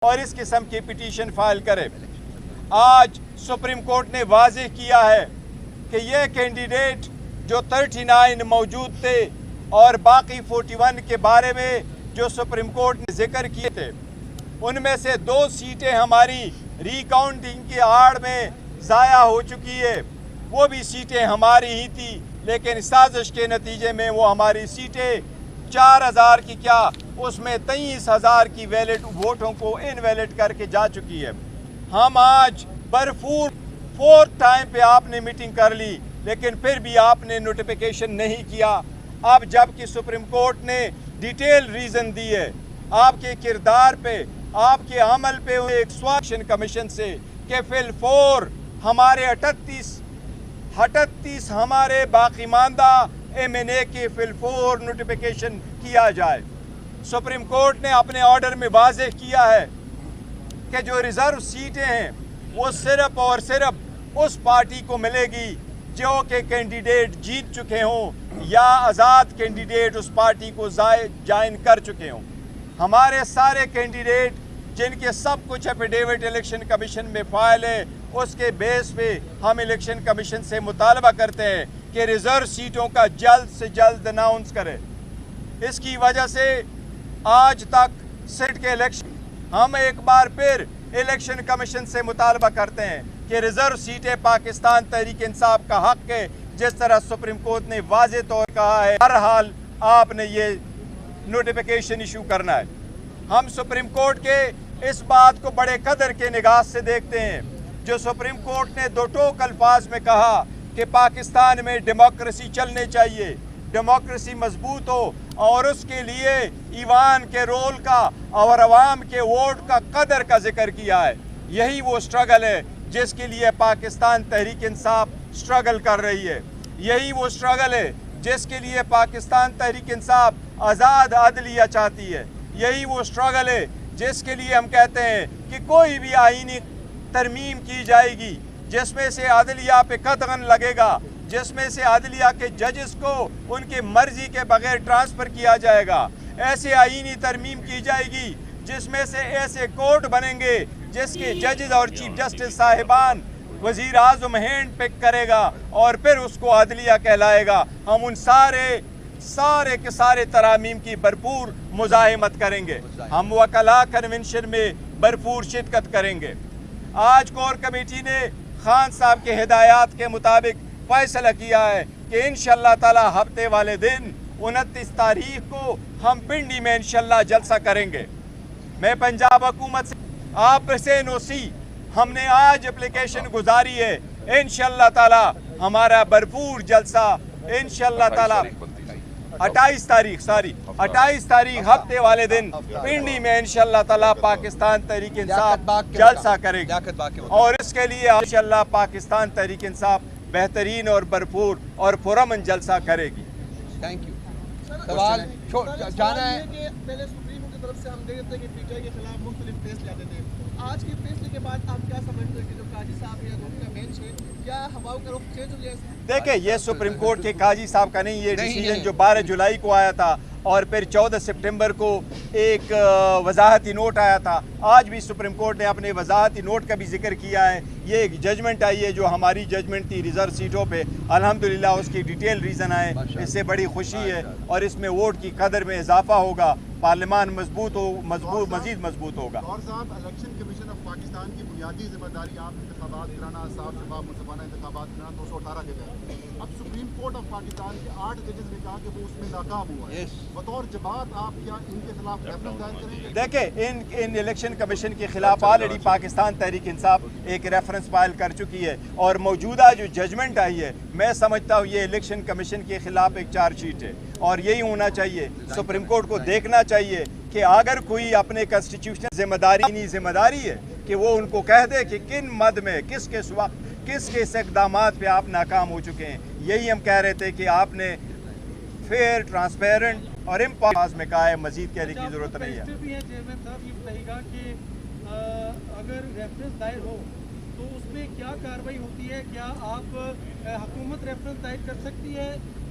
اور اس قسم کی پٹیشن فائل کرے۔ آج سپریم کورٹ نے واضح کیا ہے کہ یہ کینڈیڈیٹ جو 39 موجود تھے اور باقی 41 کے بارے میں جو سپریم کورٹ نے ذکر کیے تھے، ان میں سے 2 سیٹیں ہماری ری کاؤنٹنگ کی آڑ میں ضائع ہو چکی ہے۔ وہ بھی سیٹیں ہماری ہی تھی، لیکن سازش کے نتیجے میں وہ ہماری سیٹیں 4000 کی کیا اس میں 23,000 کی ویلڈ ووٹوں کو انویلڈ کر کے جا چکی ہے۔ ہم آج بھرپور 4th ٹائم پہ آپ نے میٹنگ کر لی، لیکن پھر بھی آپ نے نوٹیفیکیشن نہیں کیا۔ اب جب کہ سپریم کورٹ نے ڈیٹیل ریزن دی ہے آپ کے کردار پہ، آپ کے عمل پہ ایک سواکشن کمیشن سے کہ فی الفور ہمارے 38 ہمارے باقی ماندہ M&A کے فی الفور نوٹیفیکیشن کیا جائے۔ سپریم کورٹ نے اپنے آرڈر میں واضح کیا ہے کہ جو ریزرو سیٹیں ہیں وہ صرف اور صرف اس پارٹی کو ملے گی جو کہ کینڈیڈیٹ جیت چکے ہوں یا آزاد کینڈیڈیٹ اس پارٹی کو جوائن کر چکے ہوں۔ ہمارے سارے کینڈیڈیٹ جن کے سب کچھ ایفیڈیوٹ الیکشن کمیشن میں فائل ہے، اس کے بیس پہ ہم الیکشن کمیشن سے مطالبہ کرتے ہیں کہ ریزرو سیٹوں کا جلد سے جلد اناؤنس کرے۔ اس کی وجہ سے آج تک سیٹ کے الیکشن ہم ایک بار پھر الیکشن کمیشن سے مطالبہ کرتے ہیں کہ ریزرو سیٹیں پاکستان تحریک انصاف کا حق ہے، جس طرح سپریم کورٹ نے واضح طور پر کہا ہے۔ ہر حال آپ نے یہ نوٹیفیکیشن ایشو کرنا ہے۔ ہم سپریم کورٹ کے اس بات کو بڑے قدر کے نگاہ سے دیکھتے ہیں جو سپریم کورٹ نے 2 ٹوک الفاظ میں کہا کہ پاکستان میں ڈیموکریسی چلنے چاہیے، ڈیموکریسی مضبوط ہو، اور اس کے لیے ایوان کے رول کا اور عوام کے ووٹ کا قدر کا ذکر کیا ہے۔ یہی وہ سٹرگل ہے جس کے لیے پاکستان تحریک انصاف سٹرگل کر رہی ہے۔ یہی وہ سٹرگل ہے جس کے لیے پاکستان تحریک انصاف آزاد عدلیہ چاہتی ہے۔ یہی وہ سٹرگل ہے جس کے لیے ہم کہتے ہیں کہ کوئی بھی آئینی ترمیم کی جائے گی جس میں سے عدلیہ پہ قدغن لگے گا، جس میں سے عدلیہ کے ججز کو ان کی مرضی کے بغیر ٹرانسفر کیا جائے گا، ایسے آئینی ترمیم کی جائے گی جس میں سے ایسے کورٹ بنیں گے جس کے ججز اور چیف جسٹس صاحبان وزیر اعظم ہینڈ پک کرے گا اور پھر اس کو عدلیہ کہلائے گا۔ ہم ان سارے کے سارے ترامیم کی بھرپور مزاحمت کریں گے۔ ہم وکلاء کنونشن میں بھرپور شرکت کریں گے۔ آج کور کمیٹی نے خان صاحب کے ہدایات کے مطابق فیصلہ کیا ہے کہ انشاءاللہ تعالی ہفتے والے دن 29 تاریخ کو ہم پنڈی میں انشاءاللہ جلسہ کریں گے۔ میں پنجاب حکومت سے آپ سے نوسی ہم نے آج اپلیکیشن گزاری ہے، انشاءاللہ تعالی ہمارا بھرپور جلسہ انشاءاللہ تعالی 28 تاریخ ہفتے والے دن پنڈی میں انشاءاللہ تعالی پاکستان تحریک انصاف جلسہ کرے گی، اور اس کے لیے انشاءاللہ پاکستان تحریک انصاف بہترین اور بھرپور اور پرامن جلسہ کرے گی۔ Thank you. سوال جانا ہے کہ پہلے سپریم کورٹ کی طرف سے ہم دیکھتے ہیں کہ پی ٹی آئی کے خلاف مختلف فیصلے آتے تھے، آج کے فیصلے کے بعد آپ کیا سمجھتے ہیں کہ جو قاضی صاحب یا دونوں کا بینچ ہے کیا ہواؤں کا رخ چینج ہو گیا؟ دیکھیں یہ سپریم کورٹ کے قاضی صاحب کا نہیں، یہ ڈیسیجن جو 12 جولائی کو آیا تھا اور پھر 14 سپٹمبر کو ایک وضاحتی نوٹ آیا تھا۔ آج بھی سپریم کورٹ نے اپنے وضاحتی نوٹ کا بھی ذکر کیا ہے۔ یہ ایک ججمنٹ آئی ہے جو ہماری ججمنٹ تھی ریزرو سیٹوں پہ، الحمدللہ اس کی ڈیٹیل ریزن آئے، اس سے بڑی خوشی ہے، اور اس میں ووٹ کی قدر میں اضافہ ہوگا، پارلیمان مزید مضبوط ہوگا۔ اور صاحب الیکشن کمیشن آف پاکستان کی بنیادی ذمہ داری آپ انتخابات کرانا، صاف شفاف منصفانہ انتخابات کرانا 218 کے تحت۔ اب سپریم کورٹ آف پاکستان کے 8 ججز نے کہا کہ وہ اس میں ناکام ہوا ہے، بطور جماعت آپ کیا ان کے خلاف ریفرنس دائر کریں گے؟ دیکھیں ان الیکشن کمیشن کے خلاف آلریڈی پاکستان تحریک انصاف ایک ریفرنس فائل کر چکی ہے، اور موجودہ جو ججمنٹ آئی ہے میں سمجھتا ہوں یہ الیکشن کمیشن کے خلاف ایک چارج شیٹ ہے، اور یہی ہونا چاہیے۔ سپریم کورٹ کو دیکھنا چاہیے کہ اگر کوئی اپنے کنسٹیٹیوشنل ذمہ داری ہے کہ وہ ان کو کہہ دے کہ کن مد میں کس کے اقدامات پہ آپ ناکام ہو چکے ہیں۔ یہی ہم کہہ رہے تھے کہ آپ نے فیئر، ٹرانسپیرنٹ اور امپارس میں کہا ہے، مزید کہنے کی ضرورت نہیں ہے۔ چیئرمین صاحب یہ بتائیے گا کہ اگر ریفرنس دائر ہو تو اس میں کیا کارروائی ہوتی ہے؟ کیا آپ حکومت ریفرنس دائر کر سکتی ہے